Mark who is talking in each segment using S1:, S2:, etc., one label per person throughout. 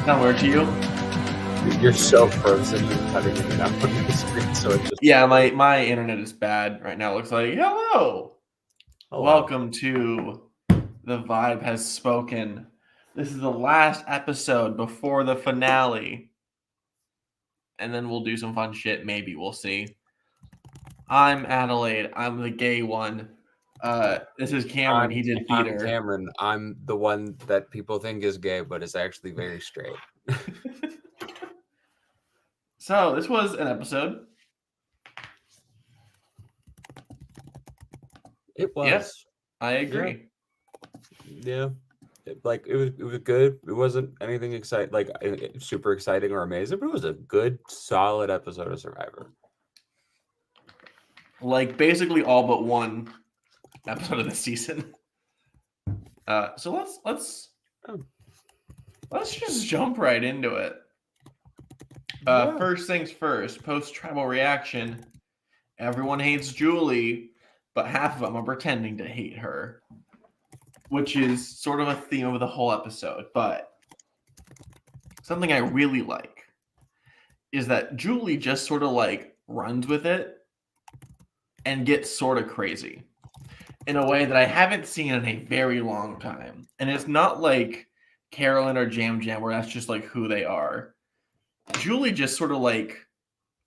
S1: Not weird to you?
S2: You're so frozen. You're cutting in and out on the screen, so it just
S1: Yeah, my internet is bad right now. It looks like hello. Welcome to The Vibe Has Spoken. This is the last episode before the finale. And then we'll do some fun shit, maybe. We'll see. I'm Adelaide. I'm the gay one. This is Cameron. He did theater.
S2: I'm Cameron. I'm the one that people think is gay, but is actually very straight.
S1: So, this was an episode.
S2: It was.
S1: Yes, I agree.
S2: Yeah. It was good. It wasn't anything super exciting or amazing, but it was a good, solid episode of Survivor.
S1: Like basically all but one episode of the season. So let's just jump right into it. First things first, post-tribal reaction. Everyone hates Julie, but half of them are pretending to hate her, which is sort of a theme of the whole episode. But something I really like is that Julie just sort of like runs with it and gets sort of crazy in a way that I haven't seen in a very long time. And it's not like Carolyn or Jam Jam where that's just like who they are. Julie just sort of like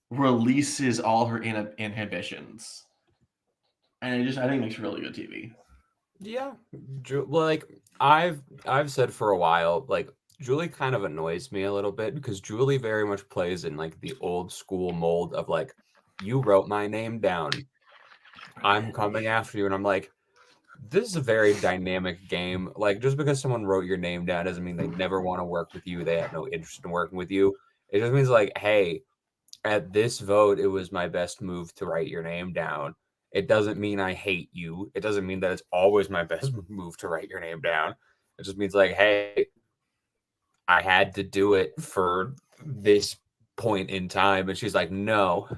S1: releases all her inhibitions. And I think it makes really good TV.
S2: Yeah. Like I've said for a while, like Julie kind of annoys me a little bit because Julie very much plays in like the old school mold of like, you wrote my name down, I'm coming after you. And I'm like, this is a very dynamic game. Like, just because someone wrote your name down doesn't mean they never want to work with you. They have no interest in working with you. It just means like, hey, at this vote, it was my best move to write your name down. It doesn't mean I hate you. It doesn't mean that it's always my best move to write your name down. It just means like, hey, I had to do it for this point in time. And she's like, no,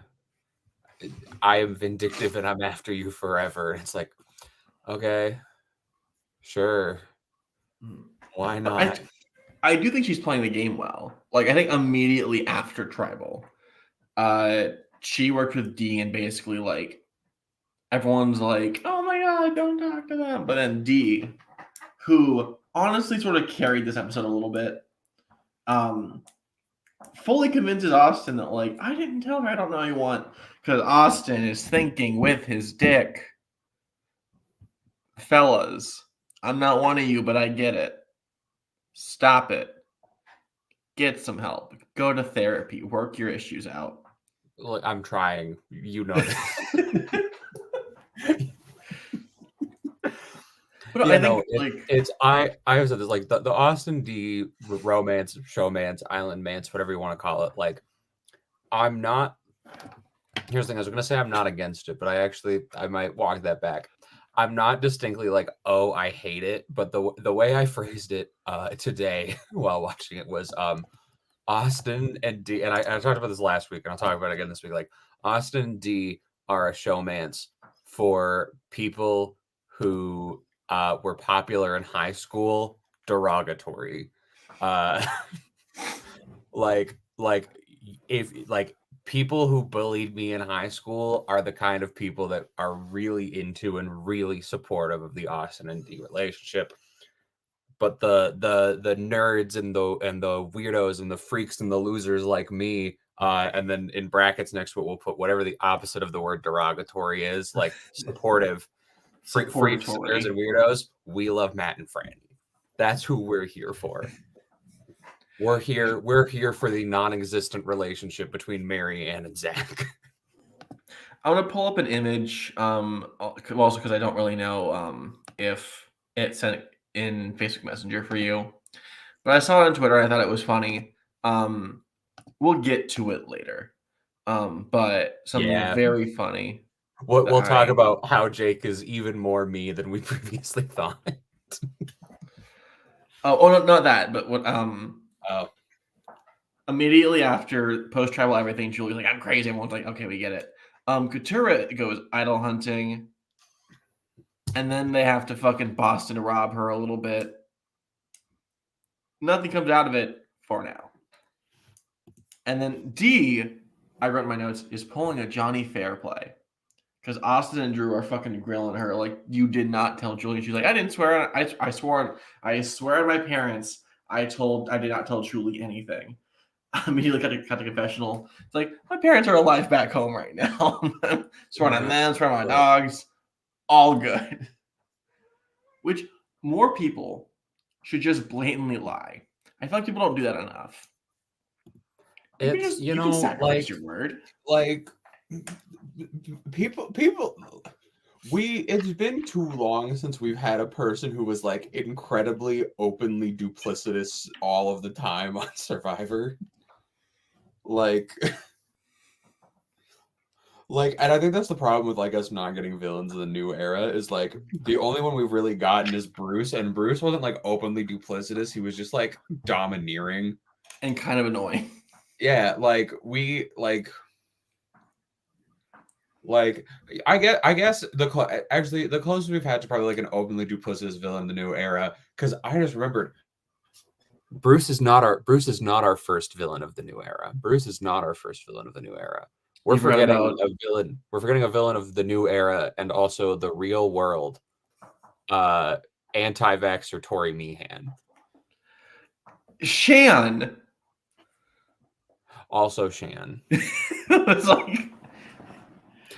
S2: I am vindictive and I'm after you forever. And it's like, okay, sure. Why not?
S1: I do think she's playing the game well. Like, I think immediately after Tribal, she worked with Dee and basically, like, everyone's like, oh my god, don't talk to them. But then Dee, who honestly sort of carried this episode a little bit, fully convinces Austin that, like, I didn't tell her I don't know you want, because Austin is thinking with his dick, fellas, I'm not one of you, but I get it. Stop it. Get some help. Go to therapy. Work your issues out.
S2: Look, I'm trying. You know that.
S1: But
S2: yeah,
S1: I think
S2: I have said this, like the Austin D romance, showmance, island mance, whatever you want to call it. Like, I'm not. Here's the thing: I was going to say I'm not against it, but I might walk that back. I'm not distinctly like, oh, I hate it, but the way I phrased it today while watching it was Austin and D, and I talked about this last week, and I'll talk about it again this week. Like, Austin and D are a showmance for people who were popular in high school, derogatory. Like if like people who bullied me in high school are the kind of people that are really into and really supportive of the Austin and D relationship. But the nerds and the weirdos and the freaks and the losers like me, and then in brackets next to it we'll put whatever the opposite of the word derogatory is, like supportive. Freaks, nerds, and weirdos. We love Matt and Franny. That's who we're here for. We're here for the non-existent relationship between Mary Ann and Zach.
S1: I want to pull up an image, also because I don't really know if it sent in Facebook Messenger for you, but I saw it on Twitter. I thought it was funny. We'll get to it later, but something very funny.
S2: We'll talk about how Jake is even more me than we previously thought.
S1: No, not that, but what immediately after post-tribal everything, Julie's like, I'm crazy. Everyone's like, okay, we get it. Katura goes idol hunting. And then they have to fucking Boston rob her a little bit. Nothing comes out of it for now. And then D, I wrote in my notes, is pulling a Johnny Fairplay. Because Austin and Drew are fucking grilling her like, you did not tell Julie. She's like, I didn't swear. I swear on my parents. I did not tell Julie anything. Immediately cut the confessional. It's like, my parents are alive back home right now. Swearing on them, swearing on my dogs. All good. Which more people should just blatantly lie. I feel like people don't do that enough.
S2: It's,
S1: you can sacrifice your word.
S2: Like, people it's been too long since we've had a person who was like incredibly openly duplicitous all of the time on Survivor. Like, and I think that's the problem with like us not getting villains of the new era is like the only one we've really gotten is Bruce, and Bruce wasn't like openly duplicitous. He was just like domineering
S1: and kind of annoying.
S2: Yeah, I guess the closest we've had to probably like an openly duplicitous villain in the new era, because I just remembered Bruce is not our first villain of the new era. Bruce is not our first villain of the new era. We're forgetting a villain. We're forgetting a villain of the new era and also the real world. Anti-vaxxer Tori Meehan.
S1: Shan.
S2: Also Shan.
S1: It's like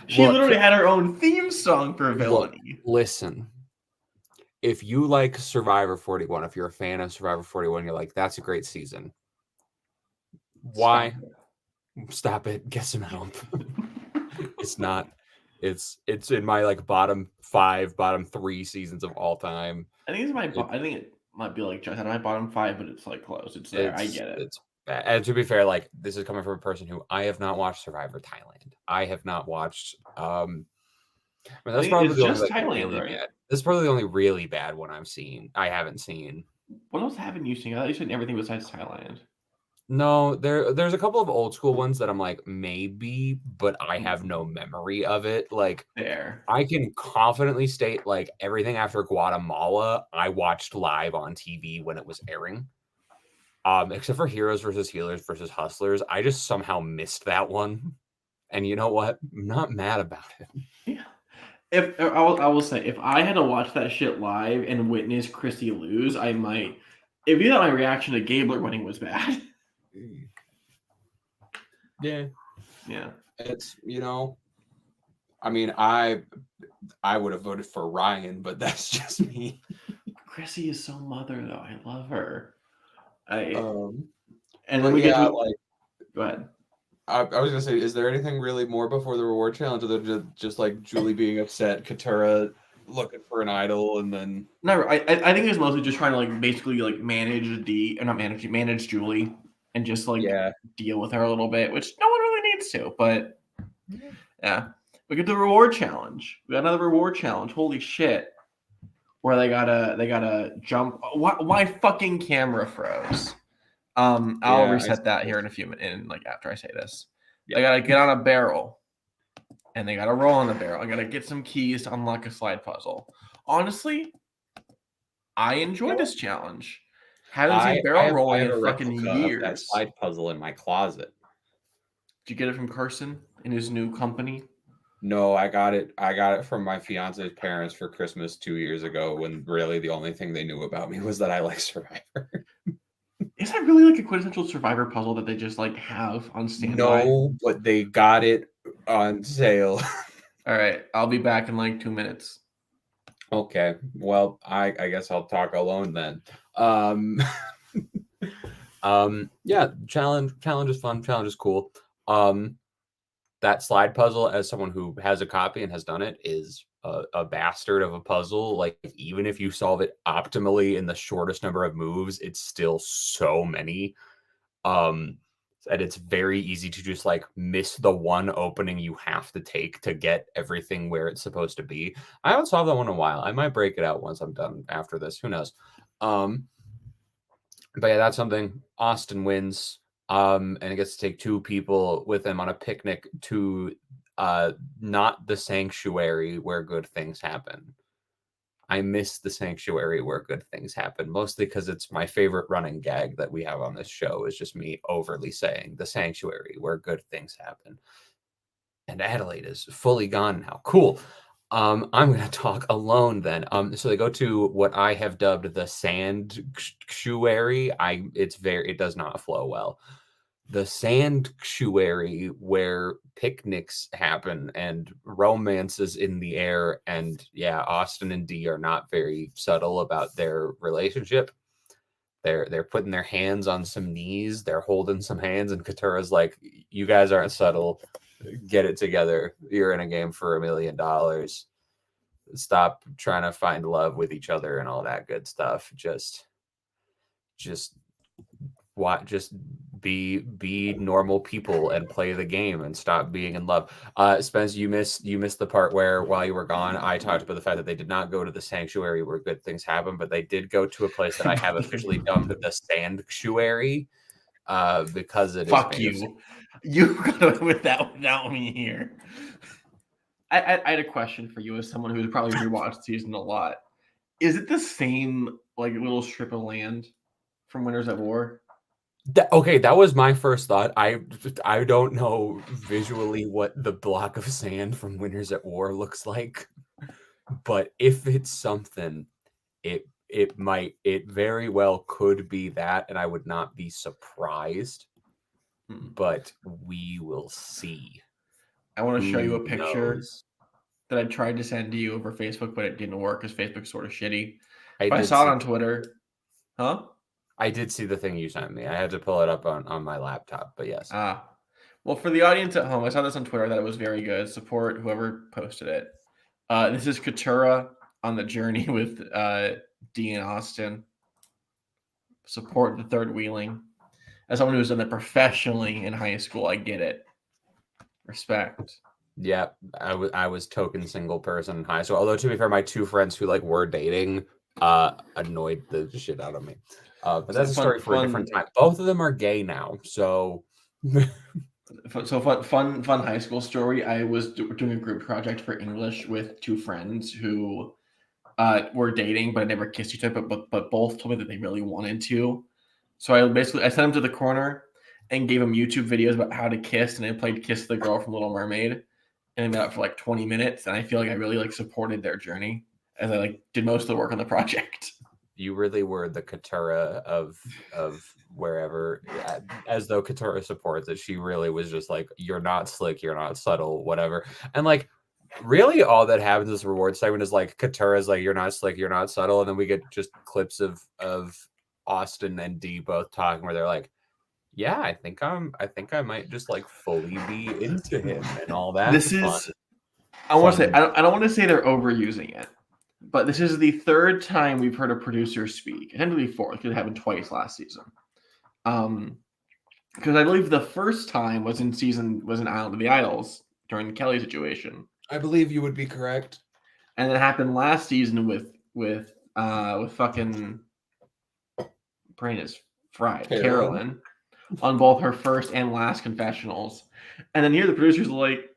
S1: she literally had her own theme song for villainy.
S2: Listen. If you like Survivor 41, if you're a fan of Survivor 41, you're like, that's a great season. Why? Stop it. Get some help. It's not. It's in my like bottom 3 seasons of all time.
S1: I think I think it might be like just out of my bottom 5, but it's like close. It's there. I get it.
S2: It's bad. And to be fair, like this is coming from a person who I have not watched Survivor Thailand. I have not watched. That's probably the only
S1: Thailand,
S2: really
S1: right?
S2: bad. This is probably the only really bad one I haven't seen.
S1: What else haven't you seen? I thought you said everything besides Thailand.
S2: No, there's a couple of old school ones that I'm like maybe, but I have no memory of it. Like I can confidently state like everything after Guatemala I watched live on TV when it was airing. Except for Heroes versus Healers versus Hustlers, I just somehow missed that one. And you know what? I'm not mad about it.
S1: Yeah. I will say, if I had to watch that shit live and witness Christy lose, I might. If you thought my reaction to Gabler winning was bad.
S2: Yeah. It's I mean, I would have voted for Ryan, but that's just me.
S1: Chrissy is so mother though. I love her. And
S2: then we get to,
S1: go ahead.
S2: I was gonna say, is there anything really more before the reward challenge, other than just like Julie being upset, Katura looking for an idol, and then
S1: no, I think it was mostly just trying to like basically like manage Julie and just like deal with her a little bit, which no one really needs to. But yeah, we get the reward challenge. We got another reward challenge. Holy shit! Where they gotta jump. Why fucking camera froze? I'll reset that here in a few minutes, and like after I say this. They gotta get on a barrel, and they gotta roll on the barrel. I gotta get some keys to unlock a slide puzzle. Honestly, I enjoyed this challenge. Haven't seen barrel rolling in fucking years.
S2: That slide puzzle in my closet.
S1: Did you get it from Carson in his new company?
S2: No, I got it from my fiance's parents for Christmas 2 years ago, when really the only thing they knew about me was that I like Survivor.
S1: Is that really like a quintessential Survivor puzzle that they just like have on standby?
S2: No, but they got it on sale.
S1: All right, I'll be back in like 2 minutes.
S2: Okay, well, I guess I'll talk alone then. Yeah, challenge is fun. Challenge is cool. That slide puzzle, as someone who has a copy and has done it, is a bastard of a puzzle. Like, even if you solve it optimally in the shortest number of moves, it's still so many. And it's very easy to just like miss the one opening you have to take to get everything where it's supposed to be. I haven't solved that one in a while. I might break it out once I'm done after this. Who knows? But yeah, that's something. Austin wins. And it gets to take 2 people with him on a picnic to not the sanctuary where good things happen. I miss the sanctuary where good things happen, mostly because it's my favorite running gag that we have on this show is just me overly saying the sanctuary where good things happen. And Adelaide is fully gone now. Cool. I'm gonna talk alone then. So they go to what I have dubbed the sanctuary. It does not flow well. The sanctuary where picnics happen and romance is in the air. And yeah, Austin and Dee are not very subtle about their relationship. They're putting their hands on some knees, they're holding some hands, and Katura's like, "You guys aren't subtle. Get it together. You're in a game for $1 million. Stop trying to find love with each other and all that good stuff. Just just be normal people and play the game and stop being in love." Spence, you missed the part where while you were gone, I talked about the fact that they did not go to the sanctuary where good things happen, but they did go to a place that I have officially dubbed the sanctuary, because it is
S1: Fuck you. You got away with that without me here. I had a question for you as someone who's probably rewatched season a lot. Is it the same like little strip of land from Winners at War?
S2: Okay, that was my first thought. I don't know visually what the block of sand from Winners at War looks like, but if it's something, it very well could be that, and I would not be surprised. But we will see.
S1: I want to show you a
S2: Who
S1: picture
S2: knows?
S1: that I tried to send to you over Facebook, but it didn't work because Facebook's sort of shitty.
S2: I
S1: If I
S2: did
S1: saw it
S2: see
S1: on Twitter, huh?
S2: I did see the thing you sent me. I had to pull it up on my laptop, but yes.
S1: Well, for the audience at home, I saw this on Twitter that it was very good. Support whoever posted it. This is Katura on the journey with Dee and Austin. Support the third wheeling. As someone who's done that professionally in high school, I get it. Respect.
S2: Yeah, I was token single person in high school. Although to be fair, my two friends who like were dating annoyed the shit out of me. But that's a story for a different time. Both of them are gay now, so
S1: fun high school story. I was doing a group project for English with two friends who were dating but never kissed each other, but both told me that they really wanted to. So I sent them to the corner and gave them YouTube videos about how to kiss, and I played Kiss the Girl from Little Mermaid, and I met up for like 20 minutes, and I feel like I really like supported their journey as I like did most of the work on the project.
S2: You really were the Katura of wherever, as though Katura supports it. She really was just like, you're not slick, you're not subtle, whatever. And like, really all that happens in this reward segment is like Katura's like, you're not slick, you're not subtle, and then we get just clips of Austin and Dee both talking where they're like, yeah, I think I might just like fully be into him and all that.
S1: This is I want to say I don't want to say they're overusing it, but this is the third time we've heard a producer speak. It ended to be fourth because it happened twice last season. Because I believe the first time was in Island of the Idols during the Kelly situation.
S2: I believe you would be correct.
S1: And it happened last season with fucking brain is fried Carolyn on both her first and last confessionals. And then here the producer's like,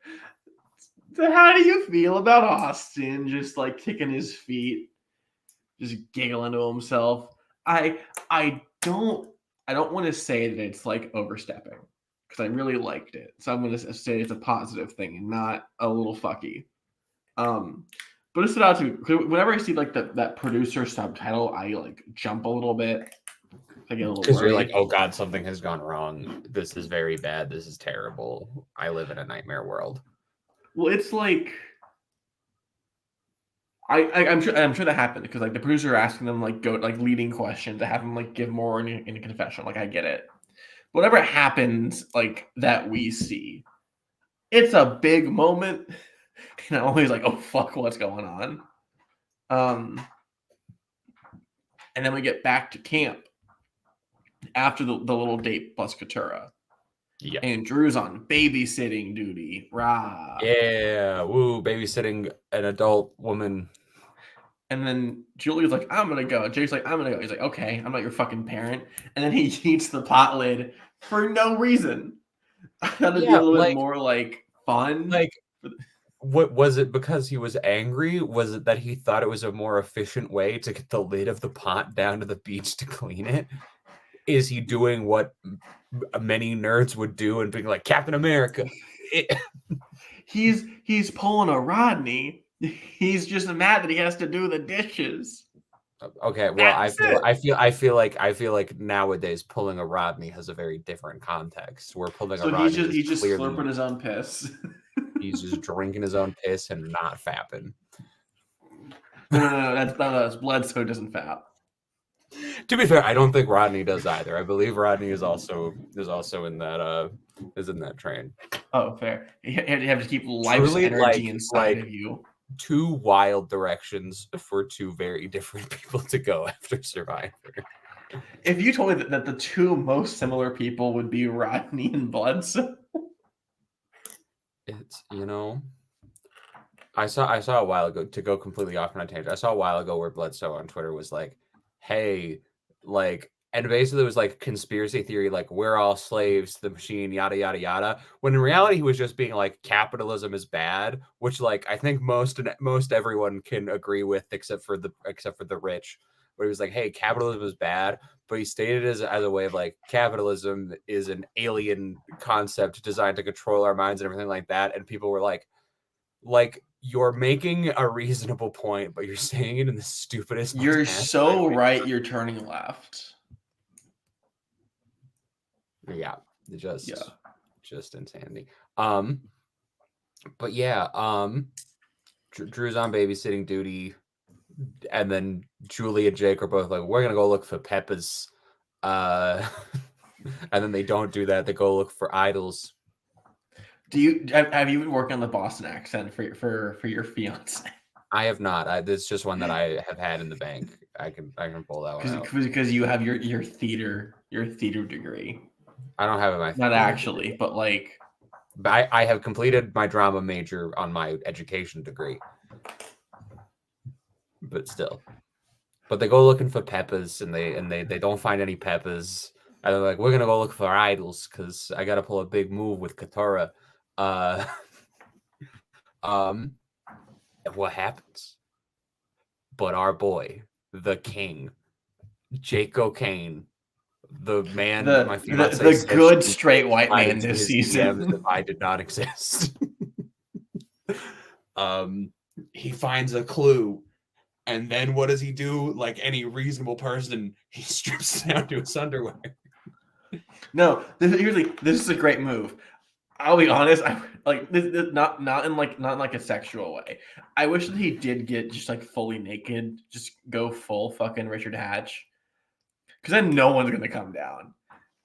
S1: so how do you feel about Austin just like kicking his feet, just giggling to himself? I don't want to say that it's like overstepping because I really liked it. So I'm going to say it's a positive thing and not a little fucky. But it stood out to me whenever I see like that producer subtitle, I like jump a little bit. I get a little
S2: because you're like, oh god, something has gone wrong. This is very bad. This is terrible. I live in a nightmare world.
S1: Well, it's like I'm sure that happened because like the producer asking them like go like leading questions to have them like give more in a confession. Like I get it. Whatever happens like that we see, it's a big moment. And I'm always like, oh fuck, what's going on? And then we get back to camp after the little date plus Katura.
S2: Yeah.
S1: And Drew's on babysitting duty. Rah.
S2: Yeah. Woo, babysitting an adult woman.
S1: And then Julie's like, I'm going to go. Jake's like, I'm going to go. He's like, okay, I'm not your fucking parent. And then he eats the pot lid for no reason. I thought it'd be a little bit more like fun.
S2: Like, What was it? Because he was angry? Was it that he thought it was a more efficient way to get the lid of the pot down to the beach to clean it? Is he doing what many nerds would do and being like Captain America?
S1: He's pulling a Rodney. He's just mad that he has to do the dishes.
S2: Okay, well,
S1: That's it.
S2: I feel like nowadays pulling a Rodney has a very different context. Where pulling a
S1: So he's
S2: Rodney
S1: just
S2: is
S1: he's just
S2: clearly
S1: slurping his own piss.
S2: he's just drinking his own piss and not fapping.
S1: No, that's Bledsoe doesn't fap.
S2: To be fair, I don't think Rodney does either. I believe Rodney is also in that train.
S1: Oh, fair. You have to keep life's
S2: Truly,
S1: energy inside of you.
S2: two wild directions for two very different people to go after Survivor.
S1: If you told me that the two most similar people would be Rodney and Bledsoe,
S2: It's I saw a while ago, to go completely off on a tangent. I saw a while ago where Bledsoe on Twitter was like, "Hey, like," and basically it was like conspiracy theory, like we're all slaves to the machine, yada yada yada. When in reality he was just being like, capitalism is bad, which like I think most everyone can agree with, except for the rich. Where he was like, "Hey, capitalism is bad," but he stated it as a way of like capitalism is an alien concept designed to control our minds and everything like that, and people were like you're making a reasonable point, but you're saying it in the stupidest, most
S1: you're
S2: asinine
S1: so
S2: way.
S1: right. You're turning left.
S2: Yeah,
S1: Yeah.
S2: just insanity. But yeah, Drew's on babysitting duty, and then Julie and Jake are both like, we're gonna go look for peppers. And then they don't do that. They go look for idols.
S1: Do you have you been working on the Boston accent for your fiance?
S2: I have not. This is just one that I have had in the bank. I can pull that one out.
S1: Because you have your theater degree.
S2: I don't have it in my
S1: Not actually, but like.
S2: But I have completed my drama major on my education degree. But still. But they go looking for peppers, and they don't find any peppers. And they're like, we're gonna go look for idols because I gotta pull a big move with Katora. What happens? But our boy, the king, Jake O'Kane, the man my fiance
S1: the
S2: said
S1: good straight white man
S2: to
S1: this
S2: his
S1: season.
S2: DMs if I did not exist. He finds a clue, and then what does he do? Like any reasonable person, he strips down to his underwear.
S1: No, this is a great move. I'll be honest, I like this not in like a sexual way. I wish that he did get just like fully naked, just go full fucking Richard Hatch. Because then no one's gonna come down.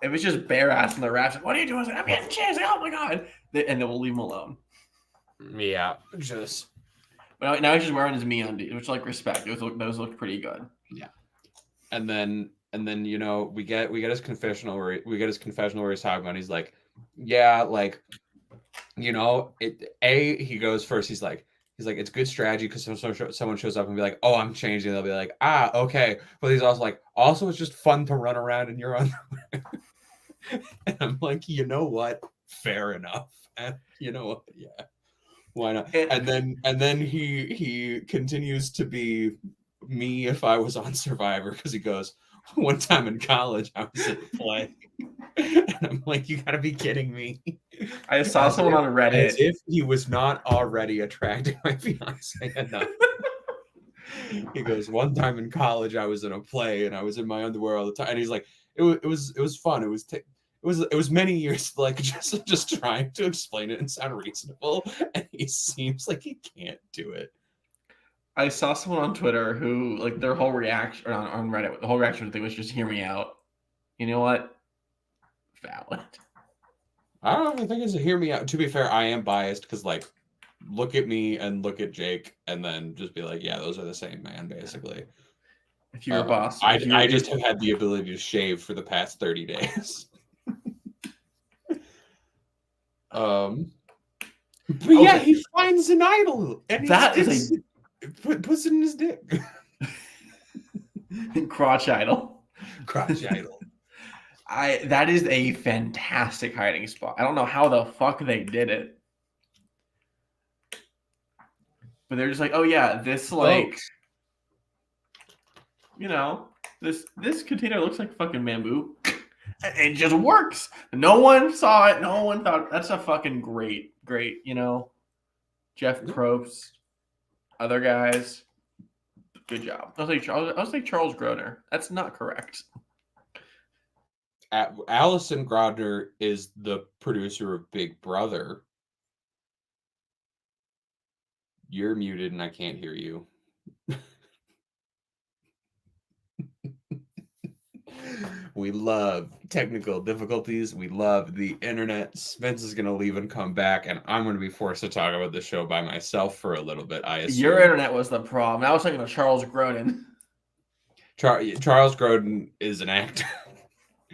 S1: If it's just bare ass in the rafts, like, what are you doing? Like, I'm getting chased. Like, oh my god! And then we'll leave him alone.
S2: Yeah, just.
S1: But now he's just wearing his MeUndies, which like respect. Those look pretty good.
S2: Yeah, and then we get his confessional where he's talking about. He's like, yeah, like, he goes first. He's like, it's good strategy because someone shows up and be like, oh, I'm changing. They'll be like, ah, okay. But he's also like, also it's just fun to run around in your underwear. And I'm like, you know what? Fair enough. And you know what? Yeah, why not? And then he continues to be me if I was on Survivor, because he goes, one time in college I was in a play. And I'm like, you gotta be kidding me.
S1: I saw someone on Reddit.
S2: As if he was not already attracting my fiance enough. He goes, one time in college I was in a play and I was in my underwear all the time. And he's like, it was fun. It was many years like just trying to explain it and sound reasonable. And he seems like he can't do it.
S1: I saw someone on Twitter who like their whole reaction on Reddit, the whole reaction thing was just hear me out. You know what? Valid.
S2: I don't even think it's a hear me out. To be fair, I am biased because like look at me and look at Jake and then just be like, yeah, those are the same man, basically.
S1: If you're a boss.
S2: I just have had the ability to shave for the past 30 days. But okay. Yeah, he finds an idol and puts it in his dick.
S1: Crotch idol.
S2: Crotch idol.
S1: That is a fantastic hiding spot. I don't know how the fuck they did it. But they're just like, oh yeah, this like, you know, this container looks like fucking bamboo. It just works. No one saw it. No one thought that's a fucking great, you know, Jeff Probst, other guys. Good job. I was like Charles Groner. That's not correct.
S2: Allison Grodner is the producer of Big Brother. You're muted and I can't hear you. We love technical difficulties. We love the internet. Spence is going to leave and come back, and I'm going to be forced to talk about the show by myself for a little bit, I assume.
S1: Your internet was the problem. I was thinking of Charles Grodin.
S2: Charles Grodin is an actor.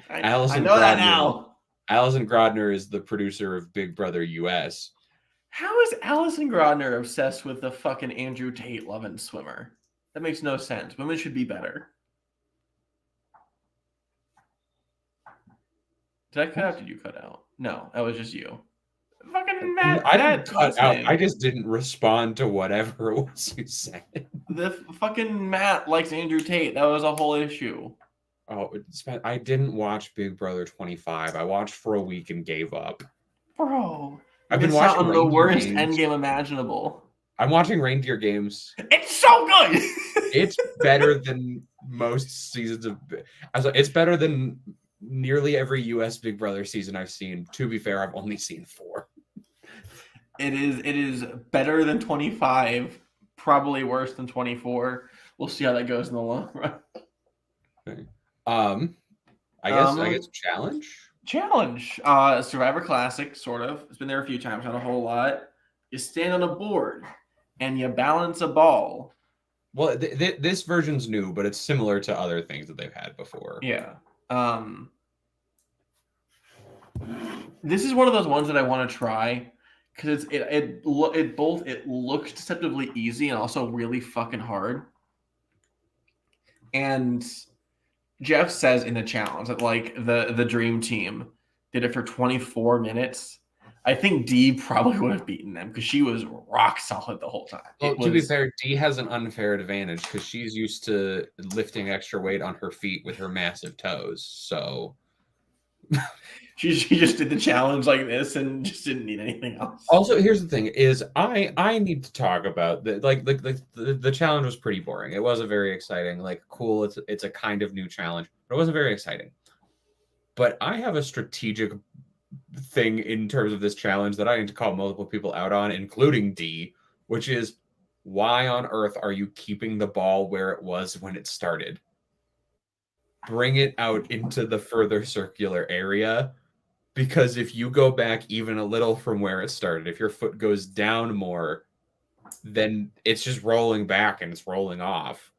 S1: I know that now.
S2: Allison Grodner is the producer of Big Brother US.
S1: How is Allison Grodner obsessed with the fucking Andrew Tate loving swimmer? That makes no sense. Women should be better. Did I cut out? Did you cut out? No, that was just you. Fucking Matt.
S2: I didn't cut out. I just didn't respond to whatever it was you said.
S1: The fucking Matt likes Andrew Tate. That was a whole issue.
S2: Oh, I didn't watch Big Brother 25. I watched for a week and gave up.
S1: Bro,
S2: I've been watching
S1: the worst endgame imaginable.
S2: I'm watching Reindeer Games.
S1: It's so good.
S2: It's better than most seasons of. It's better than nearly every U.S. Big Brother season I've seen. To be fair, I've only seen 4.
S1: It is better than 25. Probably worse than 24. We'll see how that goes in the long run.
S2: Okay. I guess
S1: Challenge. Survivor Classic, sort of. It's been there a few times, not a whole lot. You stand on a board and you balance a ball.
S2: Well, this version's new, but it's similar to other things that they've had before.
S1: Yeah. This is one of those ones that I want to try because it looks deceptively easy and also really fucking hard. And Jeff says in the challenge that like the dream team did it for 24 minutes. I think Dee probably would have beaten them because she was rock solid the whole time.
S2: Well, to be fair, Dee has an unfair advantage because she's used to lifting extra weight on her feet with her massive toes. So
S1: she just did the challenge like this and just didn't need anything else.
S2: Also, here's the thing: is I need to talk about the challenge was pretty boring. It wasn't very exciting. Like, cool, it's a kind of new challenge, but it wasn't very exciting. But I have a strategic thing in terms of this challenge that I need to call multiple people out on, including Dee, which is why on earth are you keeping the ball where it was when it started? Bring it out into the further circular area, because if you go back even a little from where it started, if your foot goes down more, then it's just rolling back and it's rolling off.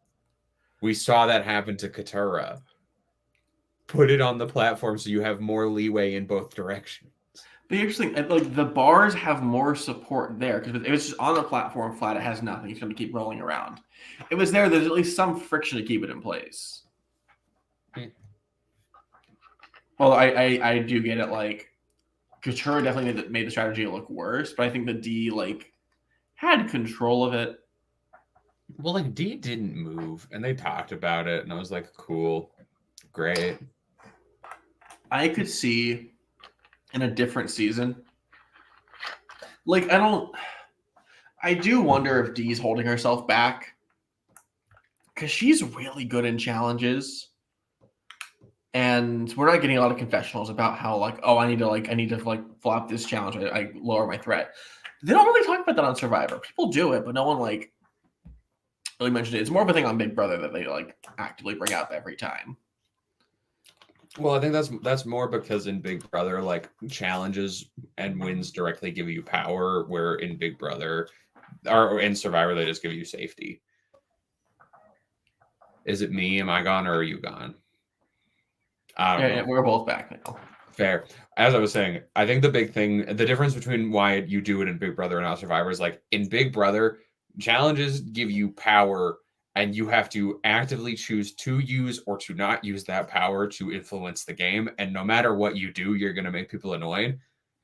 S2: We saw that happen to Katura. Put it on the platform so you have more leeway in both directions.
S1: But interesting, like the bars have more support there because if it's just on the platform flat, it has nothing. It's going to keep rolling around. It was there's at least some friction to keep it in place. Well, I do get it. Like Katura definitely made the strategy look worse, but I think the Dee like had control of it.
S2: Well, like Dee didn't move, and they talked about it, and I was like, cool, great.
S1: I could see in a different season. Like, I do wonder if Dee's holding herself back because she's really good in challenges. And we're not getting a lot of confessionals about how like, oh, I need to flop this challenge. I lower my threat. They don't really talk about that on Survivor. People do it, but no one like really mentioned it. It's more of a thing on Big Brother that they like actively bring up every time.
S2: Well, I think that's more because in Big Brother, like challenges and wins directly give you power, where in Big Brother or in Survivor they just give you safety. Is it me? Am I gone or are you gone?
S1: Yeah, we're both back now.
S2: Fair. As I was saying, I think the big thing, the difference between why you do it in Big Brother and not Survivor is like in Big Brother, challenges give you power. And you have to actively choose to use or to not use that power to influence the game. And no matter what you do, you're going to make people annoyed.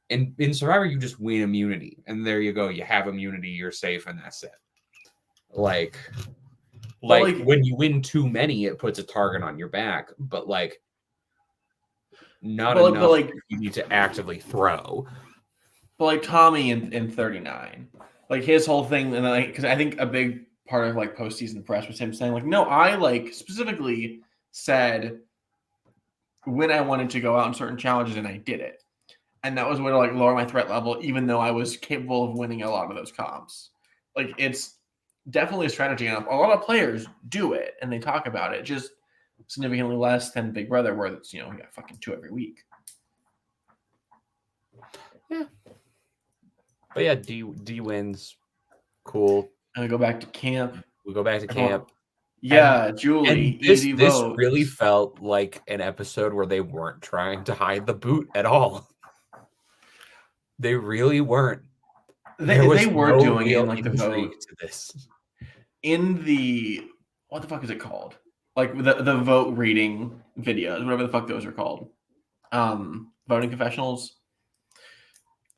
S2: In Survivor, you just win immunity. And there you go. You have immunity. You're safe. And that's it. Like
S1: like-
S2: when you win too many, it puts a target on your back, but like not
S1: But
S2: enough
S1: like-
S2: you need to actively throw.
S1: But like Tommy in 39, like his whole thing, and like because I think a big part of like postseason press was him saying like, no, I like specifically said when I wanted to go out on certain challenges and I did it, and that was way to like lower my threat level, even though I was capable of winning a lot of those comps. Like it's definitely a strategy, and a lot of players do it and they talk about it, just significantly less than Big Brother, where it's we got fucking 2 every week.
S2: Yeah. But yeah, D wins. Cool.
S1: And we go back to camp.
S2: We go back to camp.
S1: Yeah, Julie, easy
S2: this
S1: vote.
S2: really felt like an episode where they weren't trying to hide the boot at all. They really weren't.
S1: They were
S2: no
S1: doing it
S2: real
S1: in like the
S2: intrigue
S1: vote.
S2: to this.
S1: In the what the fuck is it called? Like the vote reading videos, whatever the fuck those are called. Voting confessionals.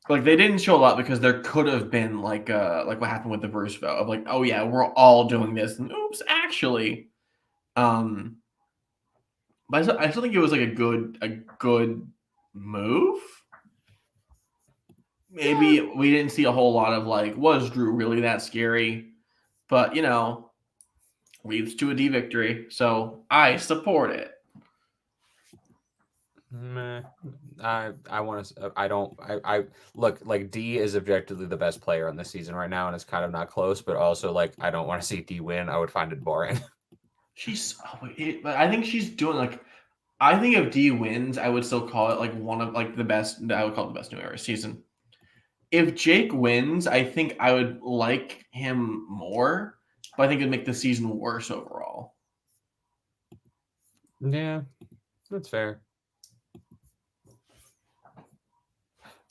S1: Like they didn't show a lot because there could have been like what happened with the Bruce vote of like, oh yeah, we're all doing this, and oops, actually. But I still think it was like a good move. Maybe we didn't see a whole lot of like, was Drew really that scary? But leads to a D victory, so I support it.
S2: Meh. I want to. I don't. I look like D is objectively the best player on this season right now, and it's kind of not close. But also, like, I don't want to see D win. I would find it boring.
S1: But I think she's doing like. I think if D wins, I would still call it like one of like the best. I would call it the best New Era season. If Jake wins, I think I would like him more, but I think it'd make the season worse overall.
S2: Yeah, that's fair.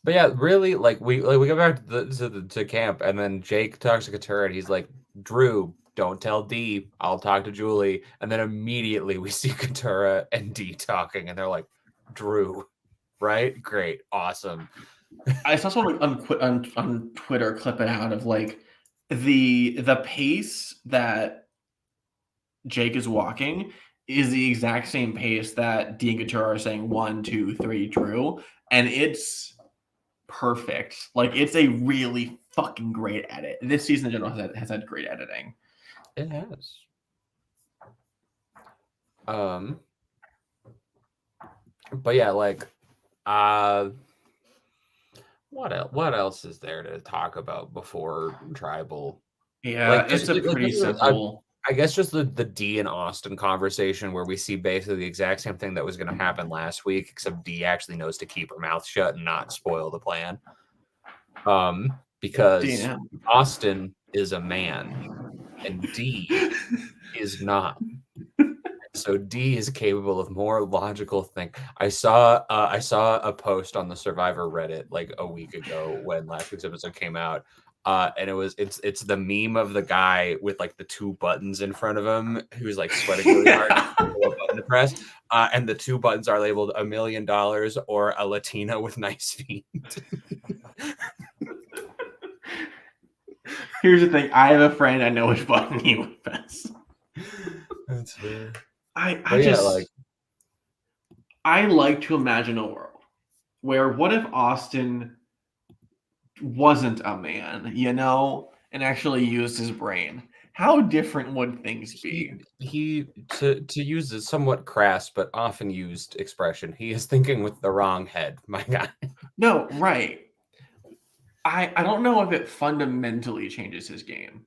S2: But yeah, really, like we go back to camp, and then Jake talks to Katurah, and he's like, "Drew, don't tell D. I'll talk to Julie." And then immediately we see Katurah and D talking, and they're like, "Drew, right? Great, awesome."
S1: I saw someone on Twitter clip it out of like the pace that Jake is walking is the exact same pace that D and Katurah are saying 1, 2, 3, Drew, and it's perfect. Like it's a really fucking great edit. This season in general has had great editing.
S2: It has. But yeah, like, what else is there to talk about before Tribal?
S1: Yeah,
S2: Like,
S1: it's a pretty simple.
S2: I guess just the D and Austin conversation where we see basically the exact same thing that was going to happen last week, except D actually knows to keep her mouth shut and not spoil the plan. Because Austin is a man and D is not. So D is capable of more logical think. I saw a post on the Survivor Reddit like a week ago when last week's episode came out. And it's the meme of the guy with like the 2 buttons in front of him who's like sweating really hard button to press. And the 2 buttons are labeled $1 million or a Latina with nice feet.
S1: Here's the thing. I have a friend. I know which button he would press.
S2: That's fair.
S1: I like to imagine a world where what if Austin wasn't a man, and actually used his brain? How different would things be?
S2: He to use a somewhat crass but often used expression, he is thinking with the wrong head, my guy.
S1: No, right. I don't know if it fundamentally changes his game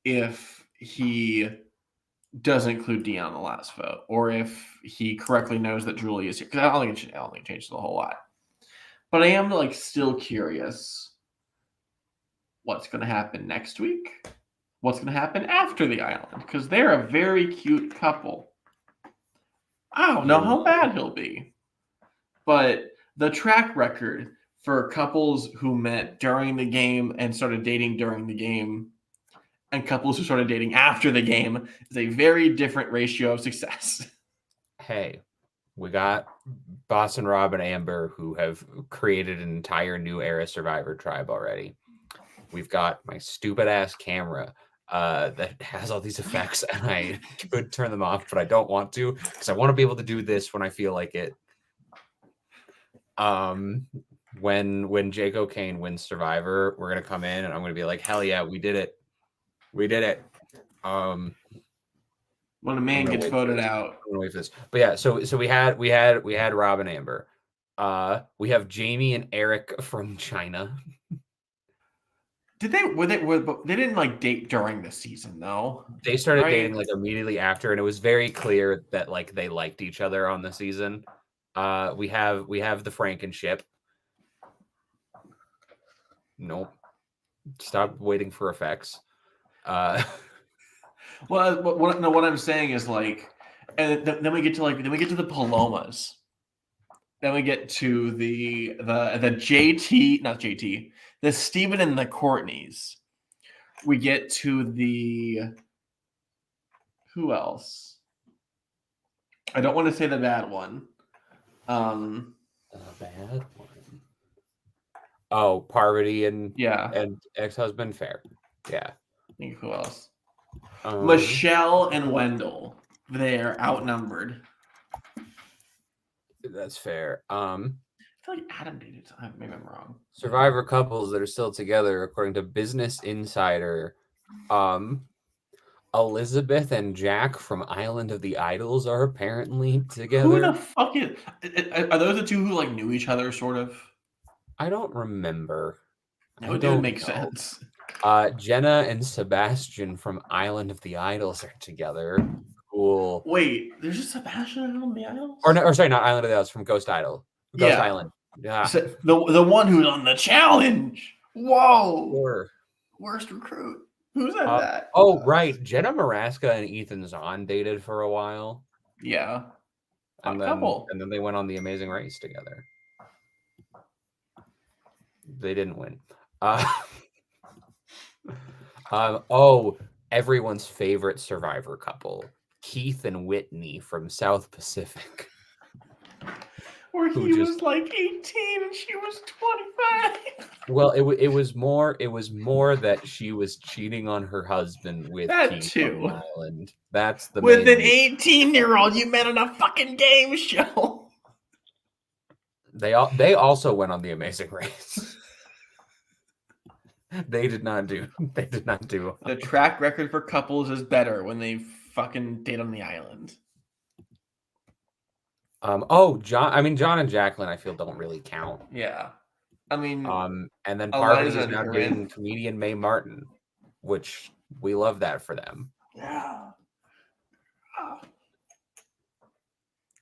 S1: if he doesn't include Dion on the last vote, or if he correctly knows that Julie is here. Because I don't think it changes a whole lot. But I am like still curious what's going to happen next week. What's going to happen after the island? Because they're a very cute couple. I don't know how bad he'll be. But the track record for couples who met during the game and started dating during the game and couples who started dating after the game is a very different ratio of success.
S2: Hey, we got Boston Rob and Amber who have created an entire new era Survivor tribe already. We've got my stupid ass camera that has all these effects, and I could turn them off, but I don't want to because I want to be able to do this when I feel like it. When Jake O'Kane wins Survivor, we're gonna come in and I'm gonna be like, hell yeah, we did it. We did it.
S1: When a man gets voted out.
S2: I'm gonna wait for this. But yeah, so we had Rob and Amber. We have Jamie and Eric from China.
S1: Did they didn't like date during the season though?
S2: They started dating like immediately after, and it was very clear that like they liked each other on the season. We have the Frankenship. Nope. Stop waiting for effects.
S1: Well, what I'm saying is like, and then we get to the Palomas. Then we get to the JT, not JT, the Steven and the Courtneys. We get to the who else? I don't want to say the bad one.
S2: The bad one. Oh, Parvati and ex-husband. Fair. Yeah.
S1: I think who else? Michelle and Wendell. They're outnumbered.
S2: That's fair.
S1: I feel like Adam dated. Maybe I'm wrong.
S2: Survivor couples that are still together, according to Business Insider. Elizabeth and Jack from Island of the Idols are apparently together.
S1: Who the fuck are those the two who like knew each other, sort of?
S2: I don't remember.
S1: No, it didn't make sense.
S2: Jenna and Sebastian from Island of the Idols are together. Cool.
S1: Wait, there's a Sebastian on the Idols?
S2: Or sorry, not Island of the Idols, from Ghost Idol. Ghost Island. Yeah.
S1: So the one who's on the challenge. Whoa.
S2: Sure.
S1: Worst recruit. Who's at that?
S2: Oh, right. Jenna Maraska and Ethan Zahn dated for a while.
S1: Yeah.
S2: And then they went on The Amazing Race together. They didn't win. Everyone's favorite Survivor couple, Keith and Whitney from South Pacific.
S1: Where he was like 18 and she was 25.
S2: Well, it was more that she was cheating on her husband with Keith
S1: too.
S2: On the island. That's the
S1: with an 18-year-old you met on a fucking game show.
S2: They also went on The Amazing Race. They did not do.
S1: The track record for couples is better when they fucking date on the island.
S2: John and Jacqueline, I feel don't really count.
S1: Yeah. I mean,
S2: and then Parvati is now dating comedian Mae Martin, which we love that for them.
S1: Yeah.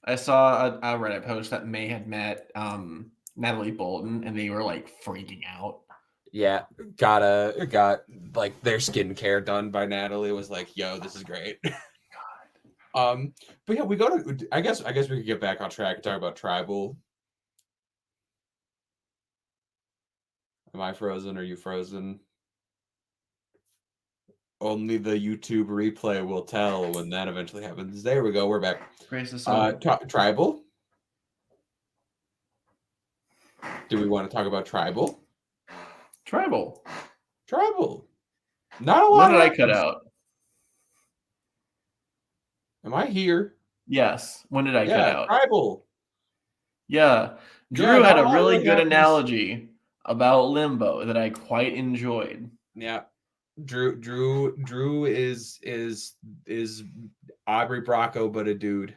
S1: I saw a Reddit post that Mae had met Natalie Bolton, and they were like freaking out.
S2: Yeah, got like their skincare done by Natalie. It was like, yo, this is great. God. But yeah, we go to. I guess we could get back on track and talk about Tribal. Am I frozen? Are you frozen? Only the YouTube replay will tell when that eventually happens. There we go. We're back. Tribal. Do we want to talk about Tribal?
S1: Tribal.
S2: Not a lot.
S1: When did I cut out?
S2: Am I here?
S1: Yes. When did I cut out?
S2: Tribal.
S1: Yeah. Drew had a really good analogy about Limbo that I quite enjoyed.
S2: Yeah. Drew is Aubrey Bracco, but a dude.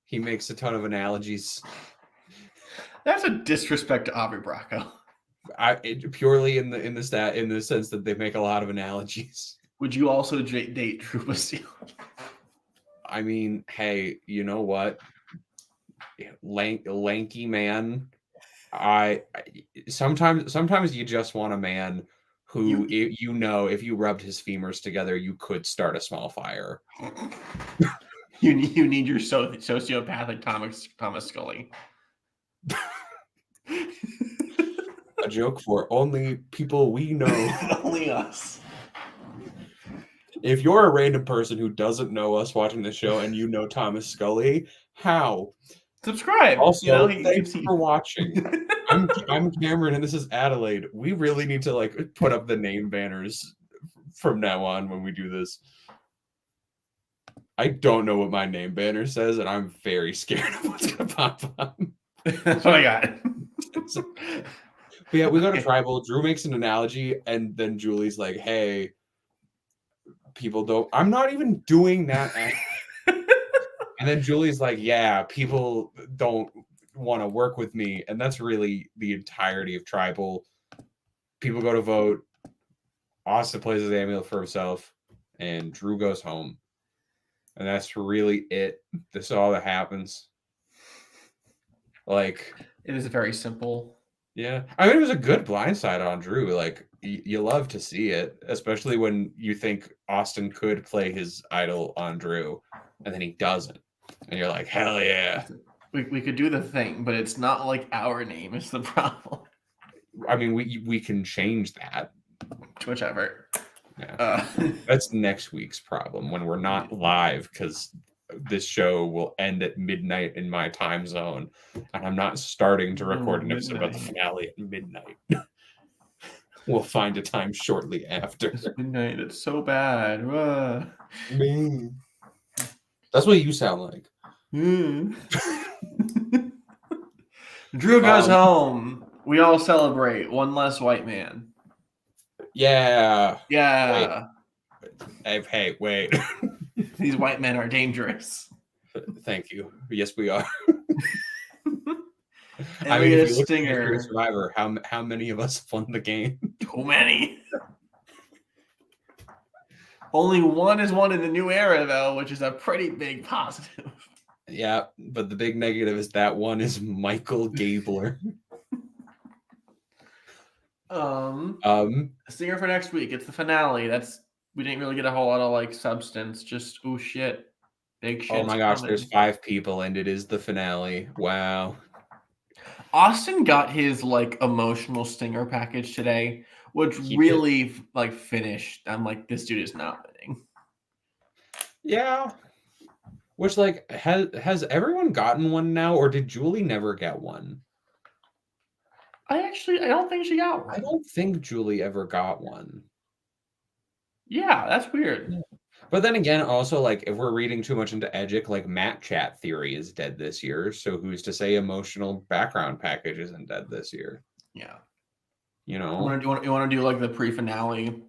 S2: He makes a ton of analogies.
S1: That's a disrespect to Aubrey Bracco.
S2: Purely in the sense that they make a lot of analogies.
S1: Would you also date Drew Basile?
S2: I mean, hey, you know what? Lanky man. I sometimes you just want a man who, if you rubbed his femurs together, you could start a small fire.
S1: You need your sociopathic Thomas Scully.
S2: A joke for only people we know.
S1: Only us.
S2: If you're a random person who doesn't know us watching the show and you know Thomas Scully, how?
S1: Subscribe.
S2: Also, thanks for watching. I'm Cameron and this is Adelaide. We really need to like put up the name banners from now on when we do this. I don't know what my name banner says, and I'm very scared of what's gonna pop up.
S1: That's what I got.
S2: But yeah, we go to tribal. Drew makes an analogy, and then Julie's like, "Hey, people don't. I'm not even doing that." And then Julie's like, "Yeah, people don't want to work with me," and that's really the entirety of tribal. People go to vote. Austin plays his amulet for himself, and Drew goes home, and that's really it. This is all that happens. Like,
S1: it is very simple.
S2: Yeah, I mean, it was a good blindside on Drew. Like, you love to see it, especially when you think Austin could play his idol on Drew, and then he doesn't, and you're like, hell yeah.
S1: We could do the thing, but it's not like our name is the problem.
S2: I mean, we can change that.
S1: Whichever.
S2: Yeah, that's next week's problem when we're not live because this show will end at midnight in my time zone, and I'm not starting to record an episode about the finale at midnight. We'll find a time shortly after.
S1: It's midnight. It's so bad.
S2: That's what you sound like.
S1: Drew goes home. We all celebrate. One less white man.
S2: Yeah.
S1: Yeah.
S2: Hey, wait.
S1: These white men are dangerous.
S2: Thank you. Yes, we are.
S1: I mean, if you look
S2: at Survivor, how many of us won the game?
S1: Too many. Only one is won in the new era, though, which is a pretty big positive.
S2: Yeah, but the big negative is that one is Michael Gabler.
S1: Stinger for next week. It's the finale. We didn't really get a whole lot of substance. Just shit, big shit.
S2: Oh my gosh, there's 5 people and it is the finale. Wow.
S1: Austin got his emotional stinger package today, which really finished. I'm like, this dude is not winning.
S2: Yeah. Which has everyone gotten one now, or did Julie never get one?
S1: I don't think she got one.
S2: I don't think Julie ever got one.
S1: Yeah, that's weird.
S2: But then again, also, if we're reading too much into Edgic, Matt Chat theory is dead this year. So who's to say emotional background package isn't dead this year?
S1: Yeah.
S2: You know?
S1: You want to do the pre-finale?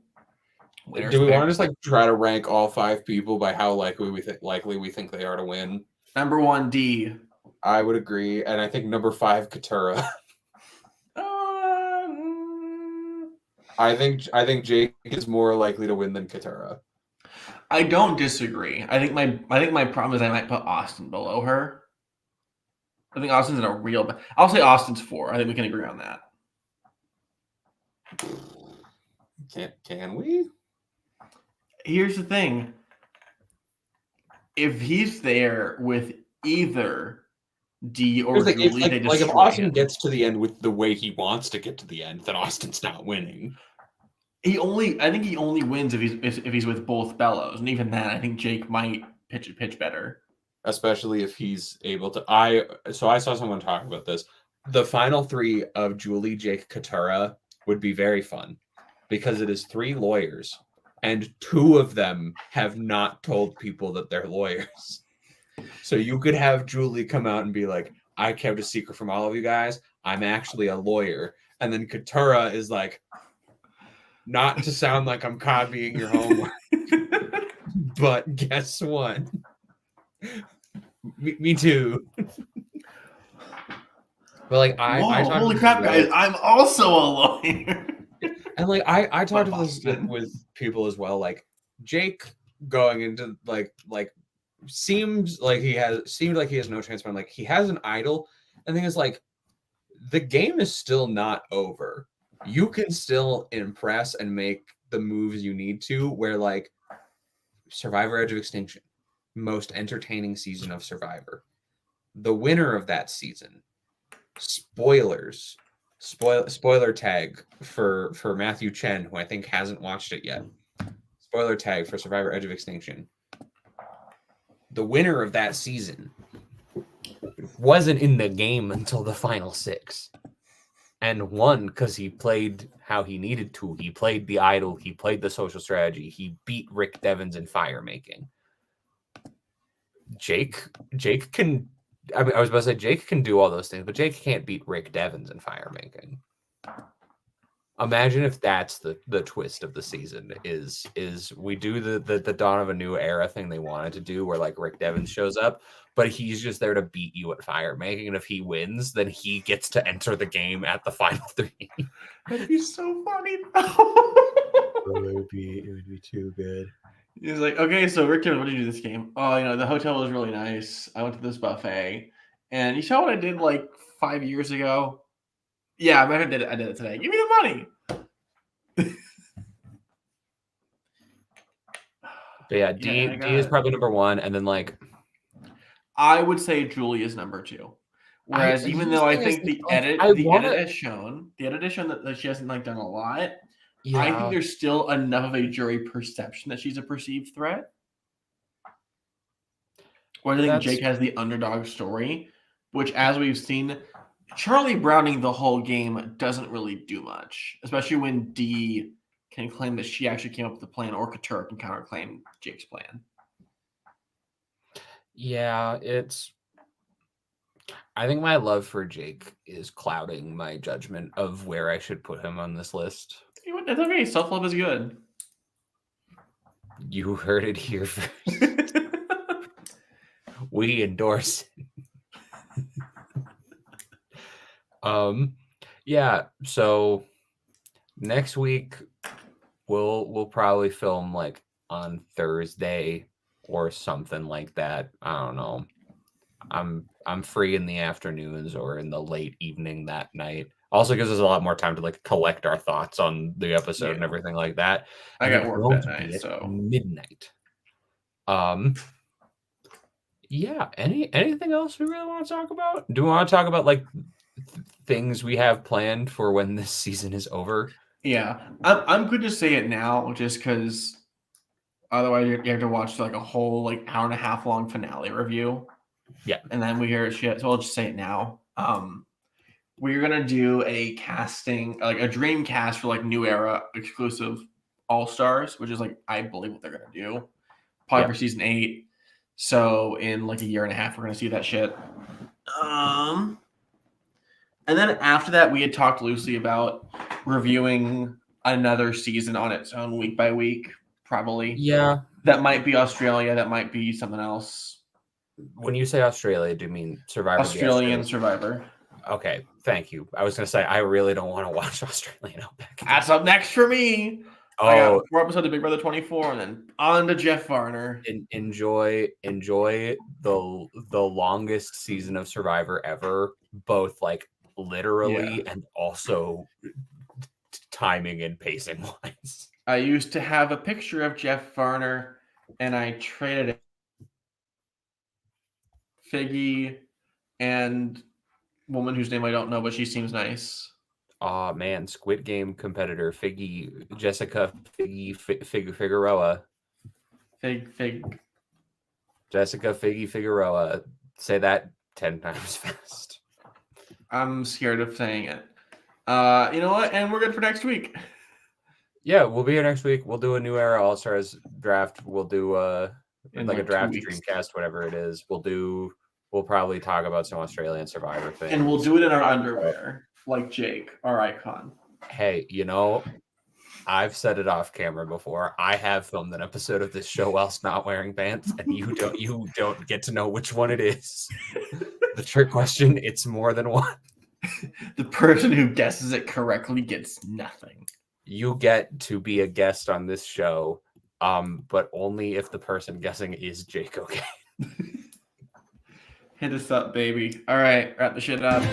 S2: Do we want to just try to rank all 5 people by how likely we think they are to win?
S1: Number 1, D.
S2: I would agree. And I think number 5, Katura. I think Jake is more likely to win than Katura.
S1: I don't disagree. I think my problem is I might put Austin below her. I think Austin's in a real. I'll say Austin's 4. I think we can agree on that.
S2: Can we?
S1: Here's the thing. If he's there with either D or Julie,
S2: if Austin gets to the end with the way he wants to get to the end, then Austin's not winning.
S1: I think he only wins if he's with both Bellows, and even that, I think Jake might pitch better.
S2: Especially if he's able to. I saw someone talk about this. The final 3 of Julie, Jake, Katura would be very fun because it is 3 lawyers, and 2 of them have not told people that they're lawyers. So you could have Julie come out and be like, I kept a secret from all of you guys. I'm actually a lawyer. And then Katura is like, not to sound like I'm copying your homework, but guess what? Me too. But
S1: holy crap, guys! I'm also a lawyer.
S2: And I talked with people as well. Jake going into seemed like he has no chance, but he has an idol. And the thing is, the game is still not over. You can still impress and make the moves you need to. Where Survivor: Edge of Extinction, most entertaining season of Survivor, the winner of that season. Spoiler tag for Matthew Chen, who I think hasn't watched it yet. Spoiler tag for Survivor: Edge of Extinction. The winner of that season wasn't in the game until the final 6. and won because he played how he needed to. He played the idol. He played the social strategy. He beat Rick Devens in fire making. Jake can. I mean, I was about to say Jake can do all those things, but Jake can't beat Rick Devens in fire making. Imagine if that's the twist of the season is we do the dawn of a new era thing they wanted to do, where like Rick Devens shows up, but he's just there to beat you at fire making, and if he wins, then he gets to enter the game at the final 3.
S1: That'd be so funny.
S2: It would be too good.
S1: He's like, okay, so Rick Devens, what did you do this game? Oh, the hotel was really nice. I went to this buffet, and you saw what I did like 5 years ago. Yeah, I did it today. Give me the money.
S2: But yeah, D is probably number 1, and then like
S1: I would say Julie is number 2. Whereas even though I think the edit has shown that she hasn't like done a lot, yeah. I think there's still enough of a jury perception that she's a perceived threat. Or I think Jake has the underdog story, which, as we've seen, Charlie Browning the whole game doesn't really do much, especially when D can claim that she actually came up with the plan, or Couture can counterclaim Jake's plan.
S2: Yeah, I think my love for Jake is clouding my judgment of where I should put him on this list.
S1: It's okay. Self-love is good.
S2: You heard it here first. We endorse it. Yeah, so next week we'll probably film like on Thursday or something like that. I don't know. I'm free in the afternoons or in the late evening that night. Also gives us a lot more time to like collect our thoughts on the episode and everything like that.
S1: I got work that night, so
S2: midnight. Yeah. Anything else we really want to talk about? Do we want to talk about like things we have planned for when this season is over?
S1: Yeah, I'm good to say it now, just because otherwise you have to watch like a whole like hour and a half long finale review.
S2: Yeah,
S1: and then we hear shit. So I'll just say it now. We're gonna do a casting, like a dream cast for like New Era exclusive All Stars, which is like I believe what they're gonna do, probably for season 8. So in like a year and a half, we're gonna see that shit. And then after that, we had talked loosely about reviewing another season on its own week by week, probably.
S2: Yeah,
S1: that might be Australia. That might be something else.
S2: When you say Australia, do you mean Survivor?
S1: Australian Survivor.
S2: Okay, thank you. I was going to say, I really don't want to watch Australian Outback.
S1: That's up next for me. Oh, I got 4 episodes of Big Brother 24, and then on to Jeff Varner.
S2: Enjoy the longest season of Survivor ever, both like literally and also timing and pacing wise.
S1: I used to have a picture of Jeff Varner, and I traded it. Figgy and woman whose name I don't know, but she seems nice.
S2: Oh man, Squid Game competitor Jessica Figueroa. Jessica Figueroa. Say that 10 times fast.
S1: I'm scared of saying it. You know what? And we're good for next week.
S2: Yeah, we'll be here next week. We'll do a New Era All Stars draft. We'll do like a draft Dreamcast, whatever it is. We'll probably talk about some Australian Survivor things.
S1: And we'll do it in our underwear, like Jake, our icon.
S2: Hey, I've said it off camera before. I have filmed an episode of this show whilst not wearing pants, and you don't get to know which one it is. The trick question, it's more than one.
S1: The person who guesses it correctly gets nothing.
S2: You get to be a guest on this show, but only if the person guessing is Jake, okay?
S1: Hit us up, baby. All right, wrap the shit up.